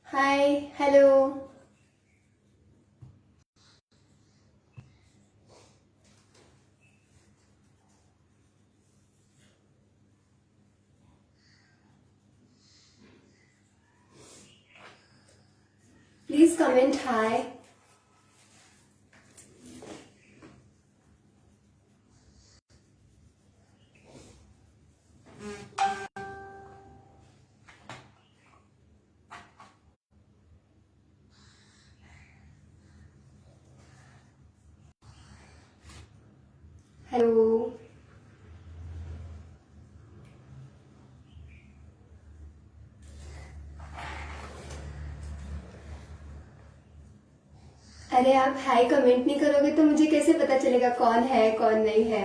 Hi hello. Please comment hi. Hello. अरे आप हाय comment नहीं करोगे तो मुझे कैसे पता चलेगा कौन है कौन नहीं है।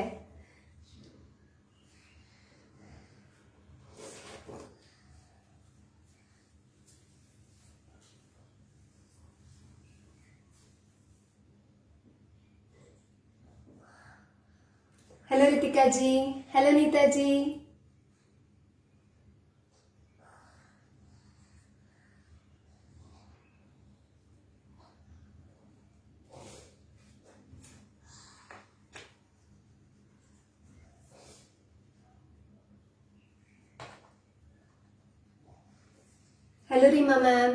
Hello Ritika ji. Hello Neeta ji. Hello Reema ma'am.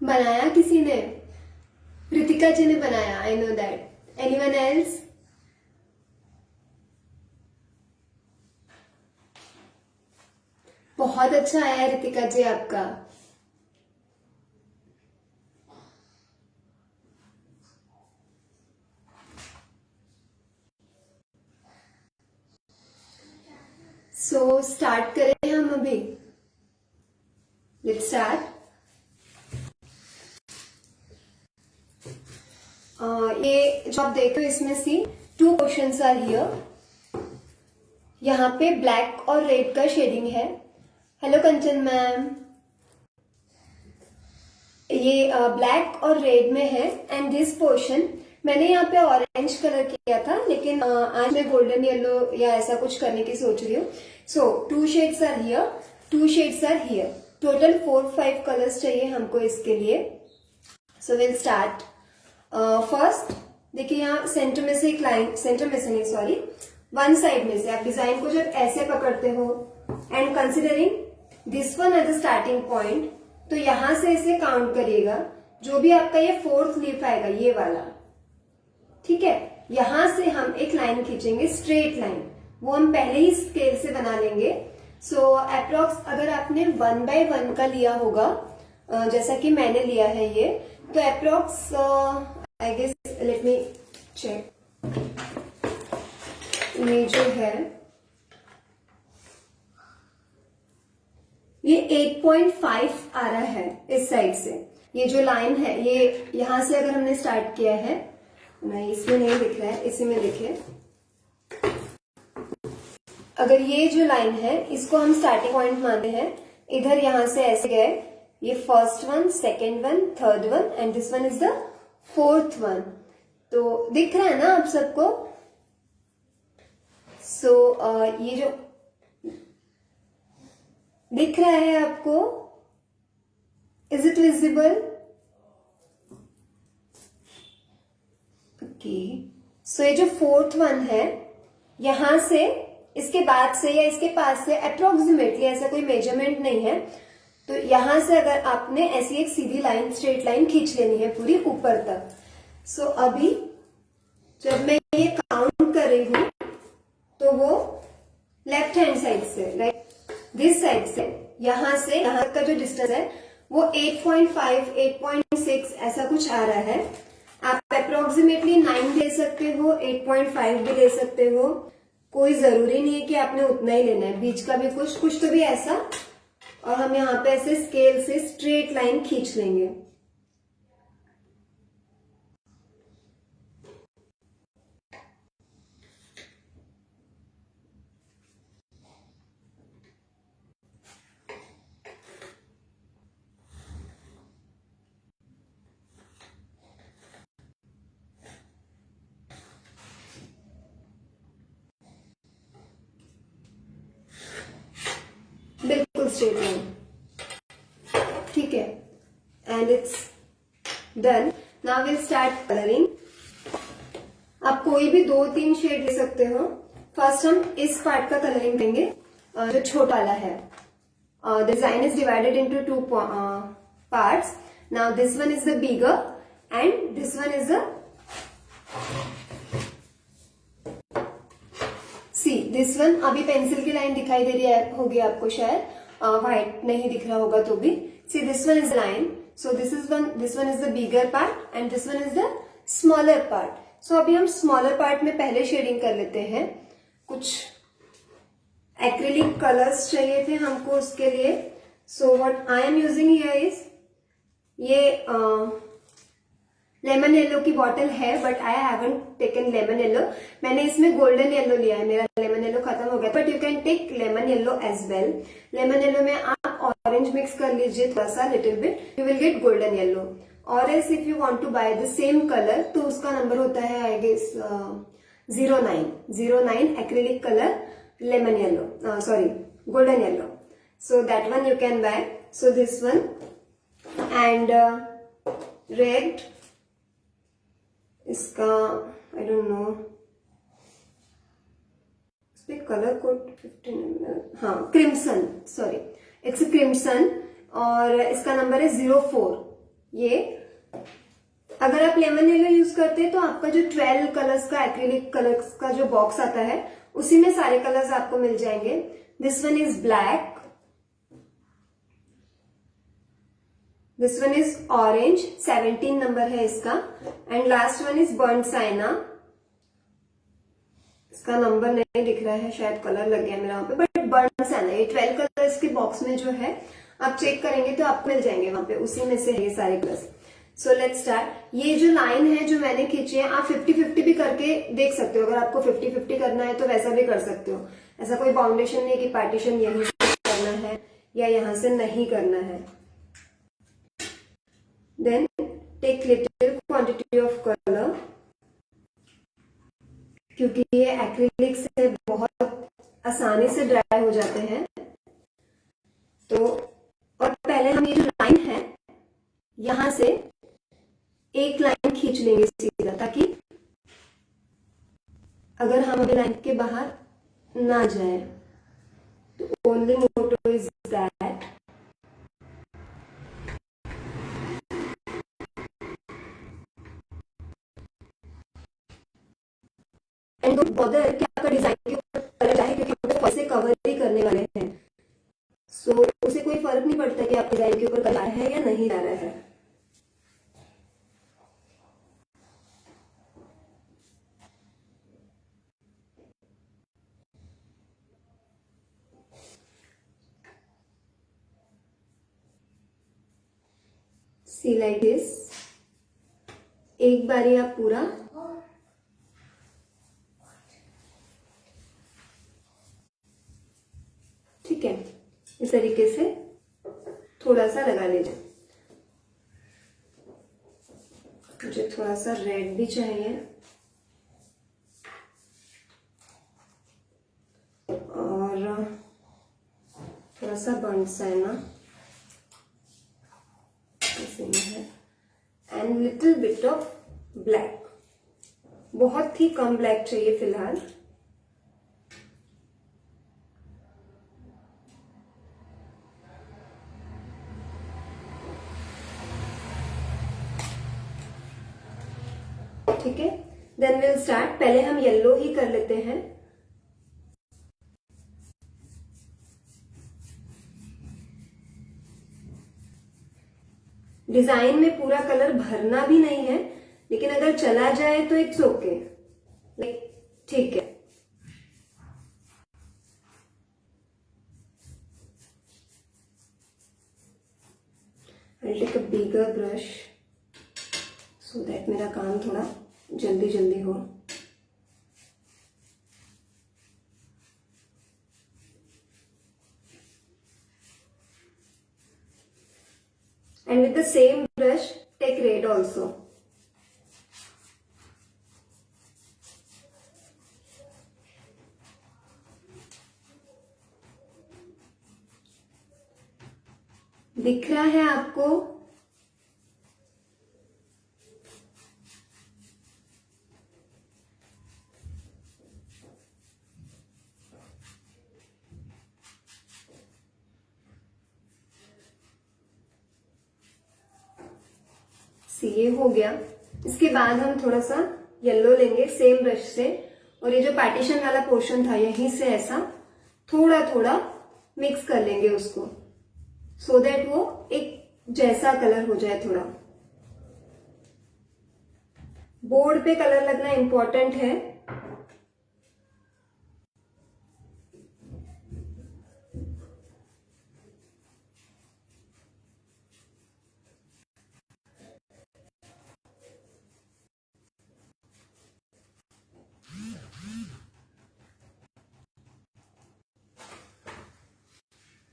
बनाया किसी ने? रितिका जी ने बनाया। I know that. Anyone else? बहुत अच्छा आया रितिका जी आपका। सो स्टार्ट करें हम अभी। Let's start. ये जो आप देख रहे हो इसमें से 2 क्वेश्चंस आर हियर। यहाँ पे ब्लैक और रेड का शेडिंग है। हेलो कंचन मैम। ये ब्लैक और रेड में है एंड दिस पोर्शन मैंने यहाँ पे ऑरेंज कलर किया था, लेकिन आज मैं गोल्डन येलो या ऐसा कुछ करने की सोच रही हूँ। So 2 shades are here, 2 shades are here. Total 4-5 colours चाहिए हमको इसके लिए। So will start. फर्स्ट देखिए यहाँ सेंटर में से एक लाइन, सेंटर में से नहीं सॉरी, वन साइड में से आप डिजाइन को जब ऐसे पकड़ते हो and considering this one as the starting point, तो यहां से इसे काउंट करिएगा। जो भी आपका ये 4th लीफ आएगा ये वाला, ठीक है, यहां से हम एक लाइन खींचेंगे, स्ट्रेट लाइन। वो हम पहले ही स्केल से बना लेंगे। सो अप्रोक्स अगर आपने 1 by 1 का लिया होगा, जैसा कि मैंने लिया है ये, तो approx I guess let me check, ये जो है ये 8.5 आ रहा है इस साइड से। ये जो लाइन है ये यहां से अगर हमने स्टार्ट किया है, नहीं इसमें नहीं दिख रहा है, इसी में देखिए। अगर ये जो लाइन है इसको हम स्टार्टिंग पॉइंट मानते हैं, इधर यहां से ऐसे गए, ये first one, second one, third one and this one is the 4th one. तो दिख रहा है ना आप सबको? सो ये जो दिख रहा है आपको, इज इट विजिबल? ओके। सो ये जो 4th वन है, यहां से इसके बाद से या इसके पास से अप्रोक्सीमेटली, ऐसा कोई मेजरमेंट नहीं है, तो यहां से अगर आपने ऐसी एक सीधी लाइन, स्ट्रेट लाइन खींच लेनी है पूरी ऊपर तक। सो अभी जब मैं ये काउंट कर रही हूं तो वो लेफ्ट हैंड साइड से, राइट दिस साइड से, यहां से यहां तक का जो डिस्टेंस है वो 8.5, 8.6 ऐसा कुछ आ रहा है। आप अप्रोक्सीमेटली 9 ले सकते हो, 8.5 भी ले सकते हो, कोई जरूरी नहीं है कि आपने उतना ही लेना है, बीच का भी कुछ कुछ तो भी ऐसा, और हम यहाँ पे ऐसे स्केल से स्ट्रेट लाइन खींच लेंगे। बिल्कुल स्ट्रेट लाइन, ठीक है, and it's done. Now will start colouring. आप कोई भी 2-3 शेड ले सकते हो। फर्स्ट हम इस पार्ट का कलरिंग देंगे, जो छोटा वाला है। Design is divided into 2 parts. Now this one is the bigger and this one is the see. This one, अभी पेंसिल की लाइन दिखाई दे रही है होगी आपको शायद, व्हाइट नहीं दिख रहा होगा तो भी। See this one is line, so this one is the bigger part and this one is the smaller part. So अभी हम स्मॉलर पार्ट में पहले शेडिंग कर लेते हैं। कुछ एक्रिलिक कलर्स चाहिए थे हमको उसके लिए। So what I am using here is, ये लेमन येलो की बॉटल है, but I haven't taken lemon yellow. मैंने इसमें गोल्डन येलो लिया है, मेरा लेमन येलो खत्म हो गया, but you can take lemon yellow as well. Lemon yellow में आप ऑरेंज मिक्स कर लीजिए थोड़ा सा, little bit, you will get golden yellow. और else if you want to buy the same colour, तो उसका नंबर होता है I guess 09 acrylic colour lemon yellow, sorry golden yellow. So that one you can buy. So this one and red, इसका I don't know, इसमें colour code 15 ml, हाँ crimson, sorry it's crimson, और इसका number है 04। ये अगर आप lemon yellow use करते हैं तो आपका जो 12 कलर्स का एक्रिलिक कलर्स का जो बॉक्स आता है उसी में सारे कलर्स आपको मिल जाएंगे। This one is black, this one is orange, 17 number है इसका, and last one is burn Saina. इसका नंबर नहीं दिख रहा है, शायद कलर लग गया मेरा वहां पे, बट बर्न साइना, ये 12 कलर्स के बॉक्स में जो है आप चेक करेंगे तो आपको मिल जाएंगे वहां पे, उसी में से है ये सारे कलर्स। So let's start. ये जो लाइन है जो मैंने खींची है, आप 50-50 भी करके देख सकते हो। अगर आपको 50-50 करना है तो वैसा भी कर सकते हो। ऐसा कोई बाउंडेशन नहीं कि पार्टीशन यहीं से करना है या यहां से नहीं करना है। Then take little quantity of colour, क्योंकि ये एक्रिलिक से बहुत आसानी से ड्राई हो जाते हैं। तो और पहले हम ये जो लाइन है यहां से एक लाइन खींच लेंगे सीधा, ताकि अगर हम अभी लाइन के बाहर ना जाए तो only motto is that. And don't bother कि आपका डिजाइन के ऊपर कलर जाए, क्योंकि हम तो वैसे कवर ही करने वाले हैं। सो उसे कोई फर्क नहीं पड़ता कि आपके डिजाइन के ऊपर कलर है या नहीं आ रहा है। सी लाइक दिस, एक बारी आप पूरा ठीक है इस तरीके से थोड़ा सा लगा लीजिए। मुझे थोड़ा सा रेड भी चाहिए और थोड़ा सा बर्न साइना इसी में है, and little bit of black. बहुत ही कम ब्लैक चाहिए फिलहाल। ठीक है, देन विल स्टार्ट। पहले हम येलो ही कर लेते हैं। डिजाइन में पूरा कलर भरना भी नहीं है, लेकिन अगर चला जाए तो इट्स ओके, ठीक है। I'll take a bigger brush so that मेरा काम थोड़ा जल्दी जल्दी हो. And with the same brush, take red also. दिख रहा है आपको? ये हो गया. इसके बाद हम थोड़ा सा येलो लेंगे सेम ब्रश से, और ये जो पार्टीशन वाला पोर्शन था यहीं से ऐसा थोड़ा थोड़ा मिक्स कर लेंगे उसको, सो दैट वो एक जैसा कलर हो जाए. थोड़ा बोर्ड पे कलर लगना इंपॉर्टेंट है.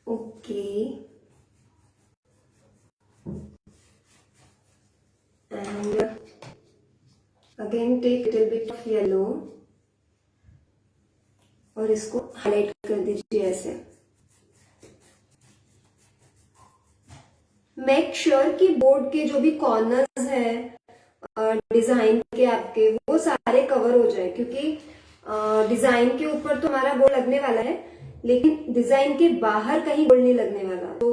Okay. And again take little bit of yellow और इसको हाईलाइट कर दीजिए ऐसे. मेक श्योर कि बोर्ड के जो भी कॉर्नर्स हैं डिजाइन के आपके, वो सारे कवर हो जाए, क्योंकि डिजाइन के ऊपर तो हमारा बोर्ड लगने वाला है, लेकिन डिजाइन के बाहर कहीं गोल्ड नहीं लगने वाला. तो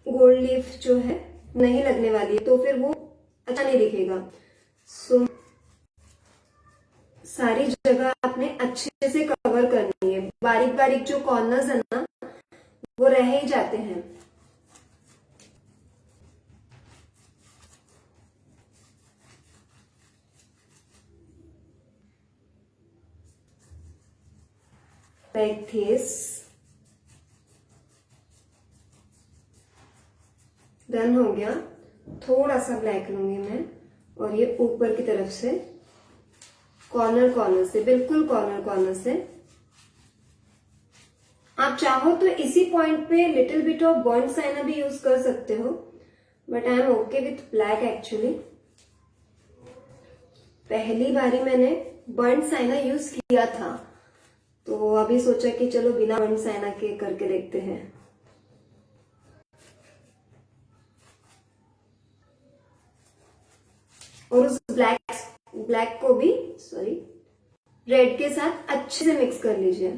गोल्ड लीफ जो है नहीं लगने वाली है, तो फिर वो अच्छा नहीं दिखेगा. सो सारी जगह आपने अच्छे से कवर करनी है. बारीक बारीक जो कॉर्नर्स है ना, वो रह ही जाते हैं. Like this. डन हो गया. थोड़ा सा ब्लैक लूंगी मैं, और ये ऊपर की तरफ से कॉर्नर से, बिल्कुल कॉर्नर से. आप चाहो तो इसी पॉइंट पे little bit of burn Saina भी यूज कर सकते हो, but I am okay with black actually. पहली बारी मैंने बर्न साइना यूज किया था, तो अभी सोचा कि चलो बिना बर्न साइना के करके देखते हैं. और उस ब्लैक को भी रेड के साथ अच्छे से मिक्स कर लीजिए.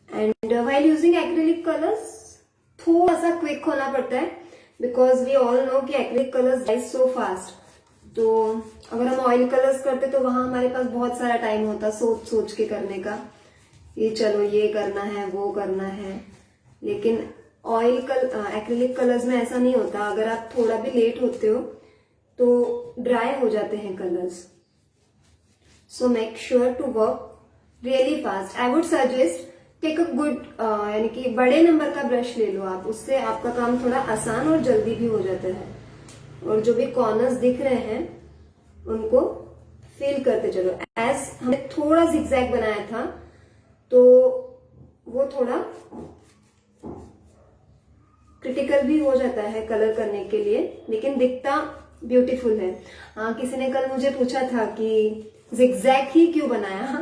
And while using acrylic colours थोड़ा सा क्विक होना पड़ता है, बिकॉज वी ऑल नो कि acrylic colours dry so fast. तो अगर हम ऑयल कलर्स करते तो वहां हमारे पास बहुत सारा टाइम होता सोच सोच के करने का, ये चलो ये करना है वो करना है. लेकिन एक्रिलिक कलर्स में ऐसा नहीं होता. अगर आप थोड़ा भी लेट होते हो तो ड्राई हो जाते हैं colours. So make sure to work really fast. I would suggest take a good, यानी कि बड़े नंबर का ब्रश ले लो आप, उससे आपका काम थोड़ा आसान और जल्दी भी हो जाता है. और जो भी कॉर्नर्स दिख रहे हैं उनको फिल करते चलो. एज हमने थोड़ा जिगजैग बनाया था, तो वो थोड़ा क्रिटिकल भी हो जाता है कलर करने के लिए, लेकिन दिखता ब्यूटीफुल है. हाँ, किसी ने कल मुझे पूछा था कि जिगजैग ही क्यों बनाया.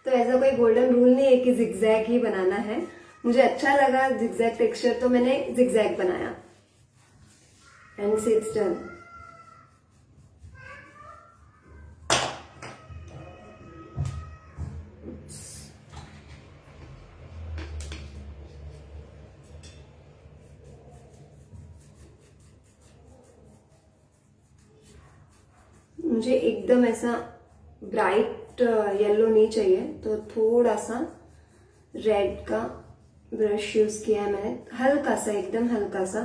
तो ऐसा कोई गोल्डन रूल नहीं है कि जिगजैग ही बनाना है. मुझे अच्छा लगा जिगजैग टेक्सचर, तो मैंने जिगजैग बनाया. And see it's done. मुझे एकदम ऐसा ब्राइट येलो नहीं चाहिए, तो थोड़ा सा रेड का ब्रश यूज किया है मैंने, हल्का सा, एकदम हल्का सा.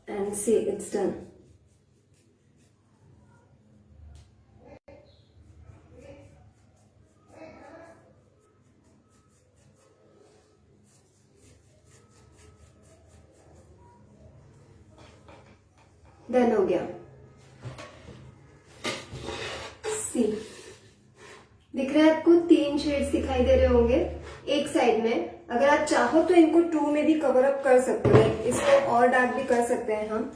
And see it's done. Done हो गया। सी दिख रहा है आपको, 3 शेड्स दिखाई दे रहे होंगे एक साइड में। अगर आप चाहो तो इनको 2 में भी कवर अप कर सकते हो, इसको और डार्क भी कर सकते हैं हम।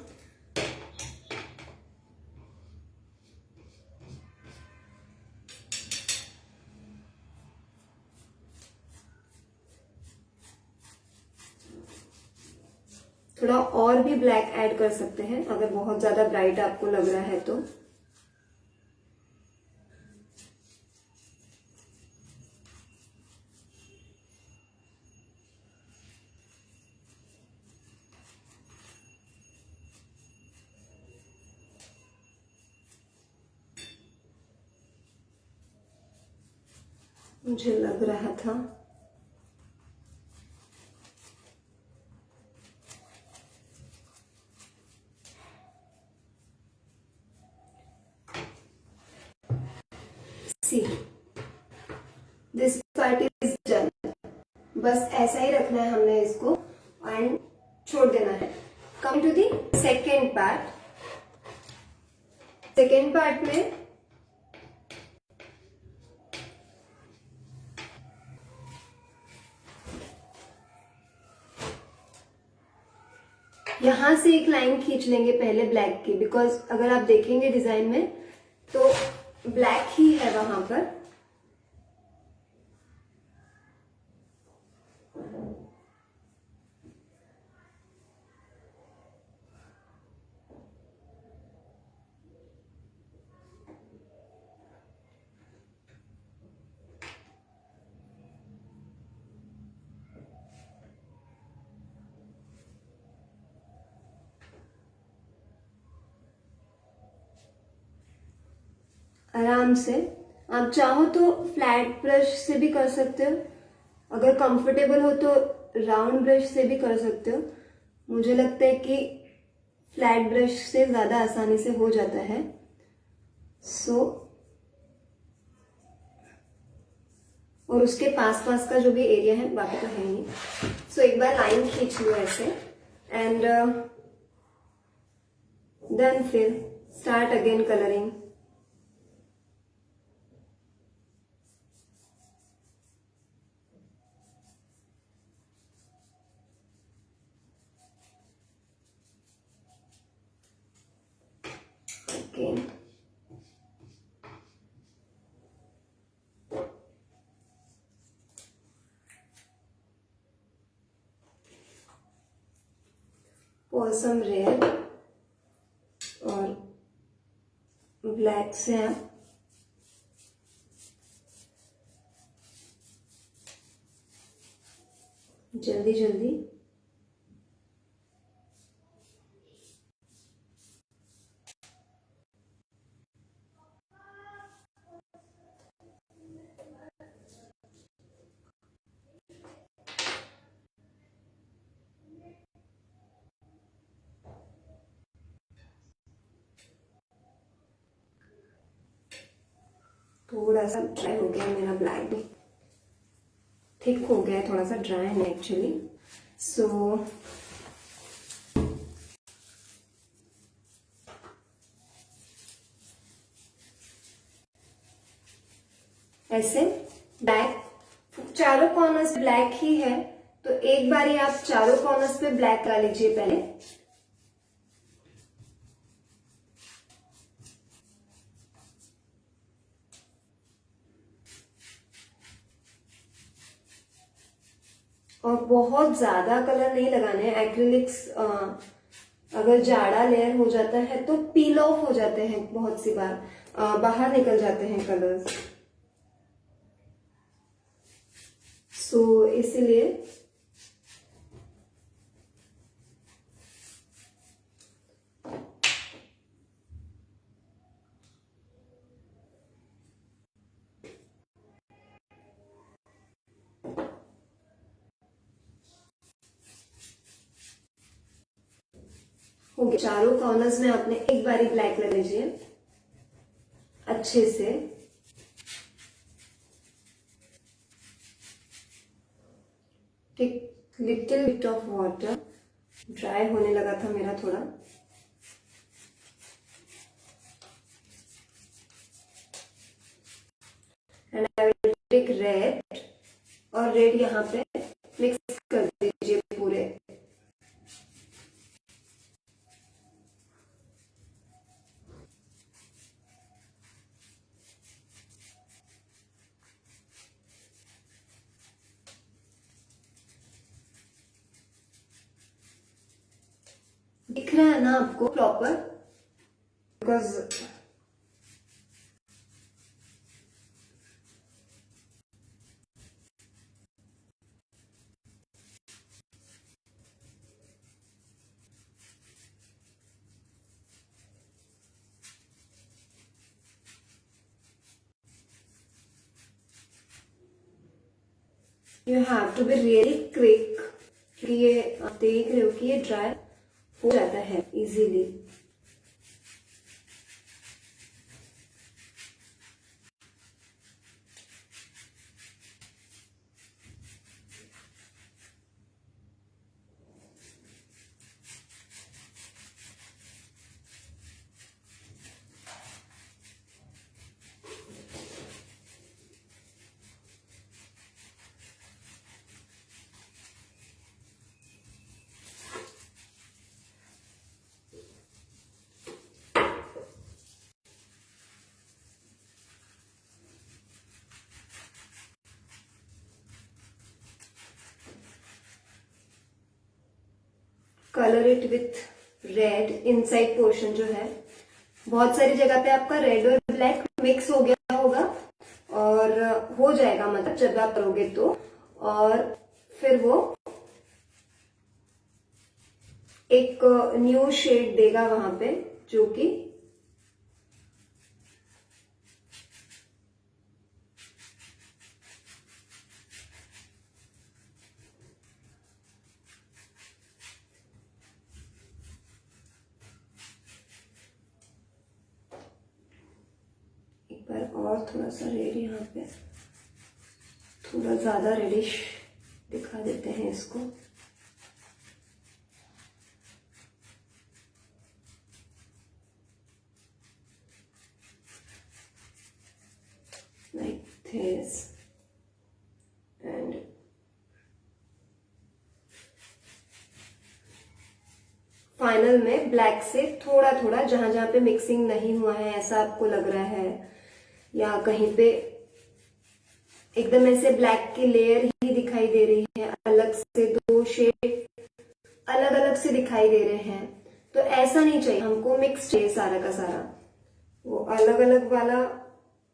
थोड़ा और भी ब्लैक ऐड कर सकते हैं अगर बहुत ज्यादा ब्राइट आपको लग रहा है तो। मुझे लग रहा था see this part is done. बस ऐसा ही रखना है हमने इसको एंड छोड़ देना है। Come to the second part. Second part में यहां से एक लाइन खींच लेंगे पहले ब्लैक की, बिकॉज अगर आप देखेंगे डिजाइन में तो ब्लैक ही है वहां पर। आराम से आप चाहो तो फ्लैट ब्रश से भी कर सकते हो, अगर कंफर्टेबल हो तो राउंड ब्रश से भी कर सकते हो। मुझे लगता है कि फ्लैट ब्रश से ज्यादा आसानी से हो जाता है। सो और उसके पास पास का जो भी एरिया है बाकी तो है नहीं। सो एक बार लाइन खींच लो ऐसे एंड देन फिर start again colouring. again pour some red और ब्लैक से आप जल्दी जल्दी थोड़ा सा ड्राई हो गया मेरा ब्लैक भी, थिक हो गया है, थोड़ा सा ड्राई है एक्चुअली। सो ऐसे ब्लैक चारों कॉर्नर्स ब्लैक ही है तो एक बार आप चारों कॉर्नर्स पे ब्लैक करा लीजिए पहले। और बहुत ज्यादा कलर नहीं लगाने हैं। एक्रिलिक्स अगर जाड़ा लेयर हो जाता है तो पील ऑफ हो जाते हैं, बहुत सी बार बाहर निकल जाते हैं कलर्स। सो इसलिए हो गया। चारों कॉर्नर्स में आपने एक बारी ब्लैक लगा लीजिए अच्छे से। Take little bit of water, dry होने लगा था मेरा थोड़ा। And I will take red, और रेड यहाँ पे मिक्स कर दीजिए पूरे। दिख रहा है ना आपको proper? Because you have to be really quick, कि ये आप देख रहे हो कि ये ड्राई हो जाता है easily. Colour it with red inside portion जो है, बहुत सारी जगह पे आपका रेड और ब्लैक मिक्स हो गया होगा और हो जाएगा, मतलब जब आप करोगे तो, और फिर वो एक न्यू शेड देगा वहां पे, जो कि और थोड़ा सा रेड यहाँ पे थोड़ा ज्यादा रेडिश दिखा देते हैं इसको। लाइक दिस, एंड फाइनल में ब्लैक से थोड़ा थोड़ा जहां जहां पे मिक्सिंग नहीं हुआ है, ऐसा आपको लग रहा है, या कहीं पे एकदम ऐसे ब्लैक की लेयर ही दिखाई दे रही है, अलग से दो शेड अलग अलग से दिखाई दे रहे हैं, तो ऐसा नहीं चाहिए हमको, मिक्स चाहिए सारा का सारा। वो अलग अलग वाला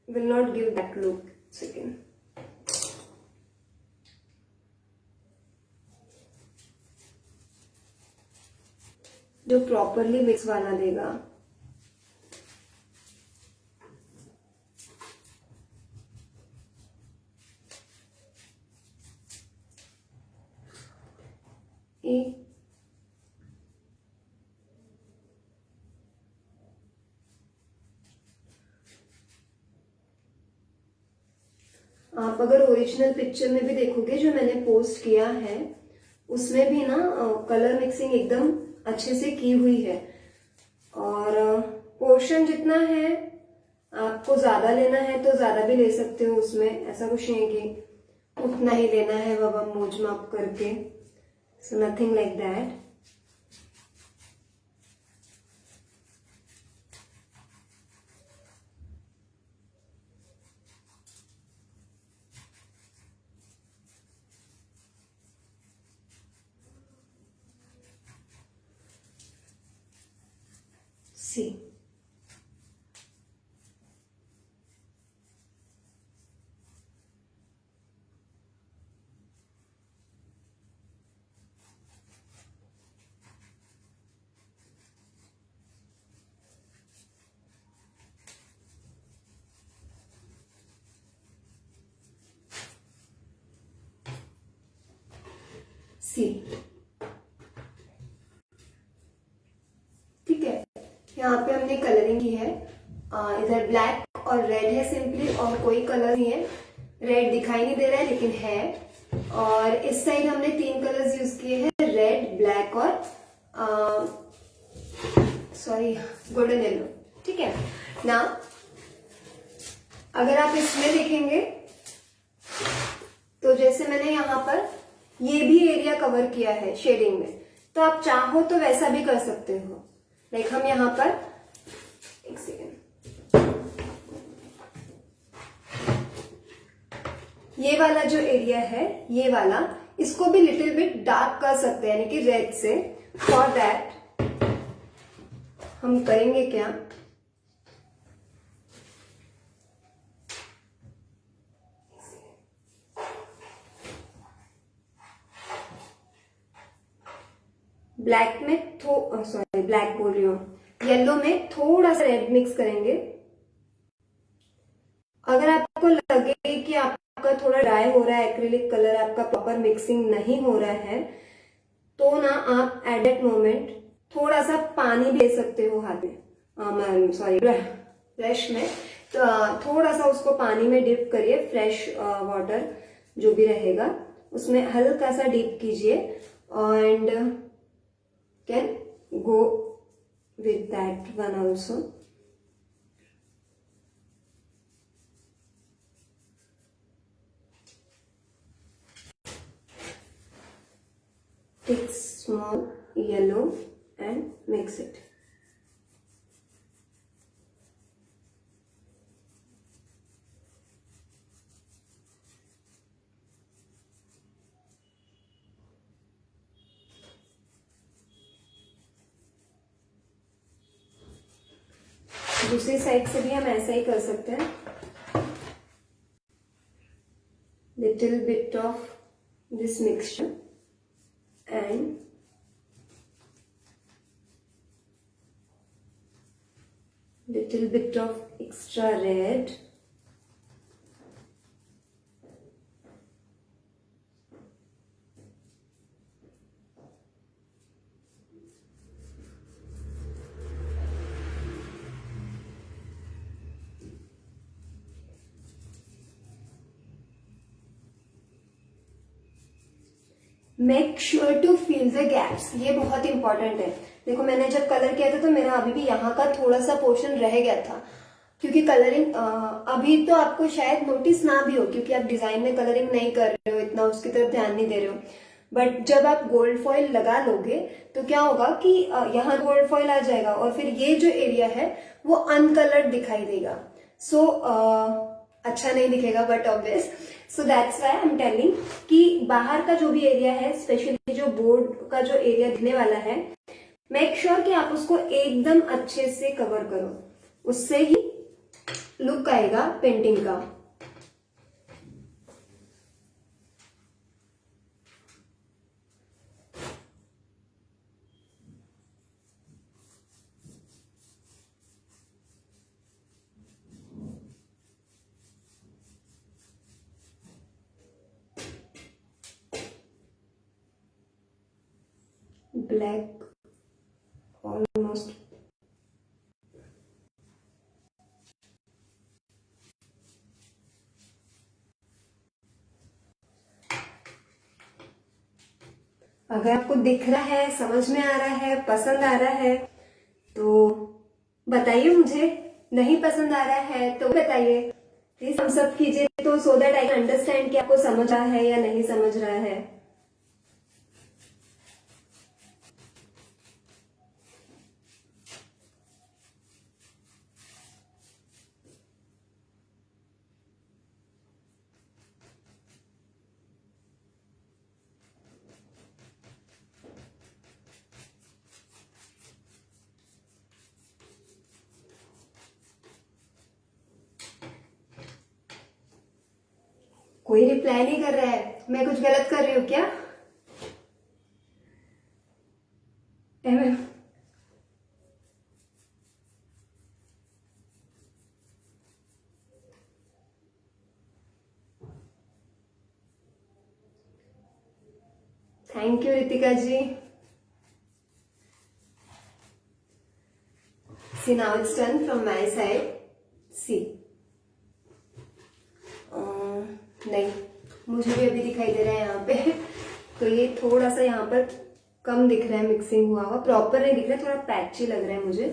will not give that look. Second, जो प्रॉपरली मिक्स वाला देगा। आप अगर ओरिजिनल पिक्चर में भी देखोगे जो मैंने पोस्ट किया है, उसमें भी ना कलर मिक्सिंग एकदम अच्छे से की हुई है, और पोर्शन जितना है आपको ज्यादा लेना है तो ज्यादा भी ले सकते हो, उसमें ऐसा कुछ नहीं है कि उतना ही लेना है बाबा मोज माप करके, सो नथिंग लाइक दैट। सी, सी, ठीक है। यहाँ पे हमने कलरिंग की है, इधर ब्लैक और रेड है सिंपली, और कोई कलर नहीं है, रेड दिखाई नहीं दे रहा है लेकिन है, और इस साइड हमने 3 कलर्स यूज किए हैं, रेड, ब्लैक और सॉरी गोल्डन येलो, ठीक है ना। अगर आप इसमें देखेंगे तो जैसे मैंने यहाँ पर ये भी एरिया कवर किया है शेडिंग में, तो आप चाहो तो वैसा भी कर सकते हो। लाइक हम यहाँ पर एक सेकेंड, ये वाला जो एरिया है ये वाला, इसको भी लिटिल बिट डार्क कर सकते हैं, यानी कि रेड से। फॉर दैट हम करेंगे क्या, ब्लैक में ब्लैक बोल रही हूँ, येलो में थोड़ा सा रेड मिक्स करेंगे। अगर आपको लगे कि आपका थोड़ा ड्राई हो रहा है, एक्रिलिक कलर आपका प्रॉपर मिक्सिंग नहीं हो रहा है, तो ना आप एट दैट मोमेंट थोड़ा सा पानी भी दे सकते हो हाथ में, सॉरी ब्रश में। तो थोड़ा सा उसको पानी में डिप करिए, फ्रेश वाटर जो भी रहेगा उसमें हल्का सा डिप कीजिए and can go with that one also. Take small yellow and mix it. दूसरी साइड से भी हम ऐसा ही कर सकते हैं। Little bit of this mixture and little bit of extra red make sure to fill the gaps, ये बहुत इंपॉर्टेंट है। देखो मैंने जब कलर किया था तो मेरा अभी भी यहाँ का थोड़ा सा पोर्शन रह गया था, क्योंकि कलरिंग अभी तो आपको शायद नोटिस ना भी हो, क्योंकि आप डिजाइन में कलरिंग नहीं कर रहे हो, इतना उसकी तरफ ध्यान नहीं दे रहे हो। बट जब आप गोल्ड फॉइल लगा लोगे तो क्या होगा कि यहाँ गोल्ड फॉइल आ जाएगा और फिर ये जो एरिया है वो अनकलर्ड दिखाई देगा। सो अच्छा नहीं दिखेगा, but obvious. So that's why I am telling कि बाहर का जो भी एरिया है, स्पेशली जो बोर्ड का जो एरिया दिखने वाला है, मेक श्योर कि आप उसको एकदम अच्छे से कवर करो, उससे ही लुक आएगा पेंटिंग का। ब्लैक ऑलमोस्ट अगर आपको दिख रहा है, समझ में आ रहा है, पसंद आ रहा है तो बताइए मुझे। नहीं पसंद आ रहा है तो बताइए, प्लीज हम सब कीजिए, तो सो दैट आई अंडरस्टैंड कि आपको समझ रहा है या नहीं समझ रहा है। कोई रिप्लाई नहीं कर रहा है, मैं कुछ गलत कर रही हूँ क्या? Thank you Ritika ji. See now it's done from my side. See. नहीं, मुझे भी अभी दिखाई दे रहा है यहाँ पे। तो ये थोड़ा सा यहाँ पर कम दिख रहा है, मिक्सिंग हुआ हुआ, प्रॉपर नहीं दिख रहा है, थोड़ा पैची लग रहा है मुझे।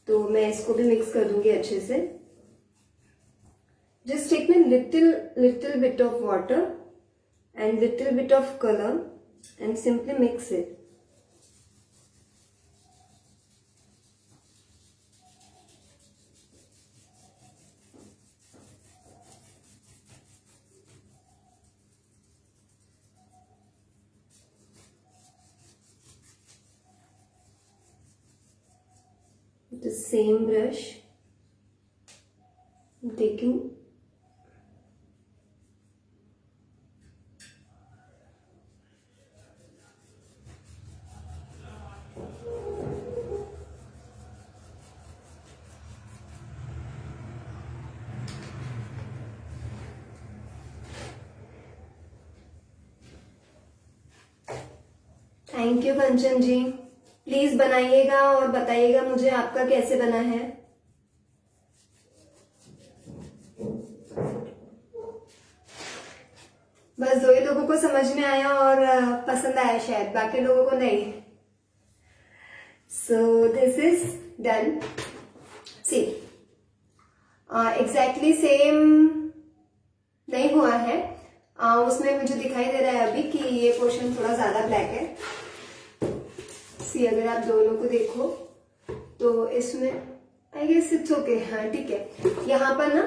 तो मैं इसको भी मिक्स कर दूंगी अच्छे से। just take a little bit of water and little bit of color and simply mix it. With the same brush, I'm taking thank you Kanchan ji. Please बनाइएगा और बताइएगा मुझे आपका कैसे बना है। बस 2 ही लोगों को समझ में आया और पसंद आया शायद, बाकी लोगों को नहीं। So this is done. See exactly same नहीं हुआ है। उसमें मुझे दिखाई दे रहा है अभी कि ये पोर्शन थोड़ा ज्यादा ब्लैक है। सी अगर आप दोनों को देखो तो इसमें आई गेस इट्स ओके। हाँ ठीक है। यहाँ पर ना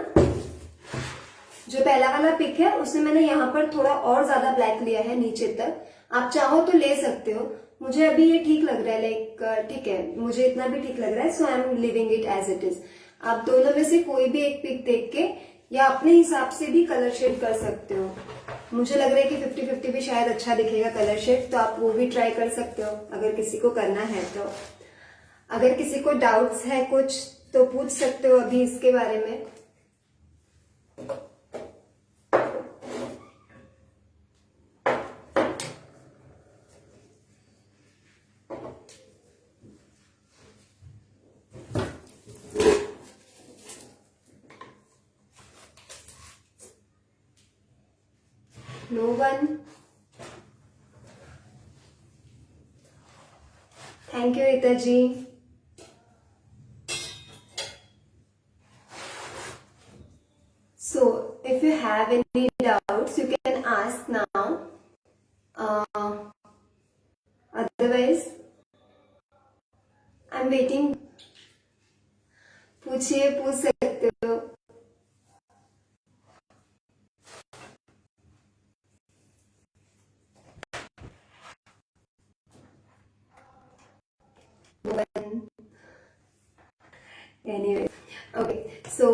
जो पहला वाला पिक है उसमें मैंने यहाँ पर थोड़ा और ज्यादा ब्लैक लिया है नीचे तक। आप चाहो तो ले सकते हो। मुझे अभी ये ठीक लग रहा है, लाइक ठीक है, मुझे इतना भी ठीक लग रहा है। So I am leaving it as it is. आप दोनों में से कोई भी एक पिक देख के या अपने हिसाब से भी कलर शेड कर सकते हो। मुझे लग रहा है कि 50-50 भी शायद अच्छा दिखेगा कलर शेड, तो आप वो भी ट्राई कर सकते हो अगर किसी को करना है तो। अगर किसी को डाउट्स है कुछ तो पूछ सकते हो अभी इसके बारे में। No one. Thank you, Rita ji. So, if you have any doubts, you can ask now. Otherwise, I'm waiting. पूछ सकते हो। Anyway okay. सो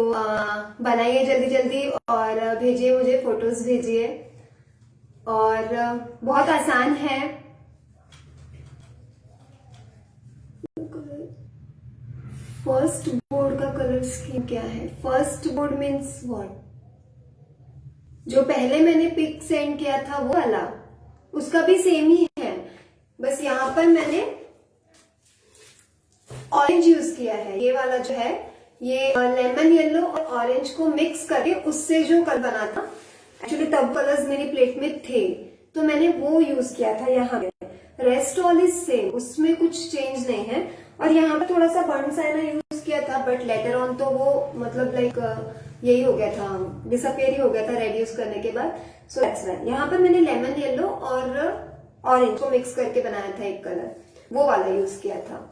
बनाइए जल्दी जल्दी और भेजिए, मुझे फोटोज भेजिए। और बहुत आसान है। फर्स्ट बोर्ड का कलर स्कीम क्या है? First board means what? जो पहले मैंने पिक सेंड किया था वो वाला, उसका भी सेम ही है। बस यहाँ पर मैंने ऑरेंज यूज किया है। ये वाला जो है ये लेमन येलो और ऑरेंज को मिक्स करके उससे जो कलर बना था, एक्चुअली तब कलर्स मेरी प्लेट में थे तो मैंने वो यूज किया था यहाँ पे। रेस्ट ऑल इज सेम, उसमें कुछ चेंज नहीं है। और यहाँ पे थोड़ा सा बर्न साइना यूज किया था, बट लेटर ऑन तो वो मतलब लाइक यही हो गया था, डिसअपियर ही हो गया था रेड यूज करने के बाद। सो दैट्स व्हाई यहाँ पर मैंने लेमन येलो और ऑरेंज को मिक्स करके बनाया था एक कलर, वो वाला यूज किया था।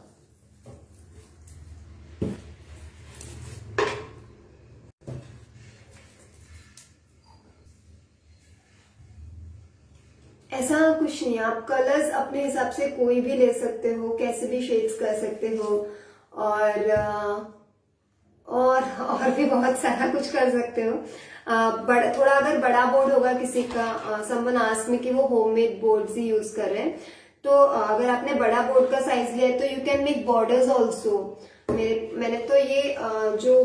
ऐसा कुछ नहीं, आप कलर्स अपने हिसाब से कोई भी ले सकते हो, कैसे भी शेड्स कर सकते हो। और भी बहुत सारा कुछ कर सकते हो। थोड़ा अगर बड़ा बोर्ड होगा किसी का, समवन आस्क्ड मी कि वो होममेड बोर्ड्स ही यूज कर रहे हैं, तो अगर आपने बड़ा बोर्ड का साइज लिया है तो you can make borders also. मैंने तो ये जो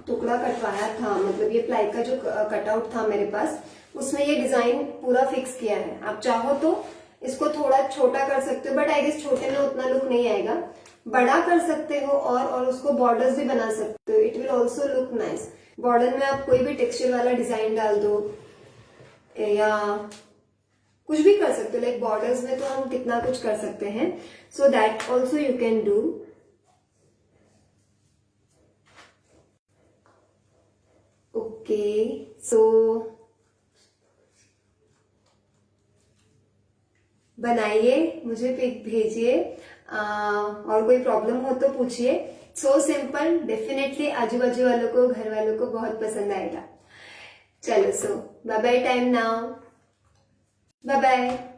टुकड़ा कटवाया था, मतलब ये प्लाई का जो कटआउट था मेरे पास, उसमें ये डिजाइन पूरा फिक्स किया है। आप चाहो तो इसको थोड़ा छोटा कर सकते हो, बट आई गेस छोटे में उतना लुक नहीं आएगा। बड़ा कर सकते हो और उसको बॉर्डर्स भी बना सकते हो, it will also look nice. Border में आप कोई भी टेक्सचर वाला डिजाइन डाल दो या कुछ भी कर सकते हो। लाइक बॉर्डर्स में तो हम कितना कुछ कर सकते हैं, so that also you can do. Okay okay so बनाइए, मुझे पिक भेजिए, और कोई प्रॉब्लम हो तो पूछिए। सो सिंपल, डेफिनेटली आजू बाजू वालों को, घर वालों को बहुत पसंद आएगा। चलो, so bye bye time now, bye bye.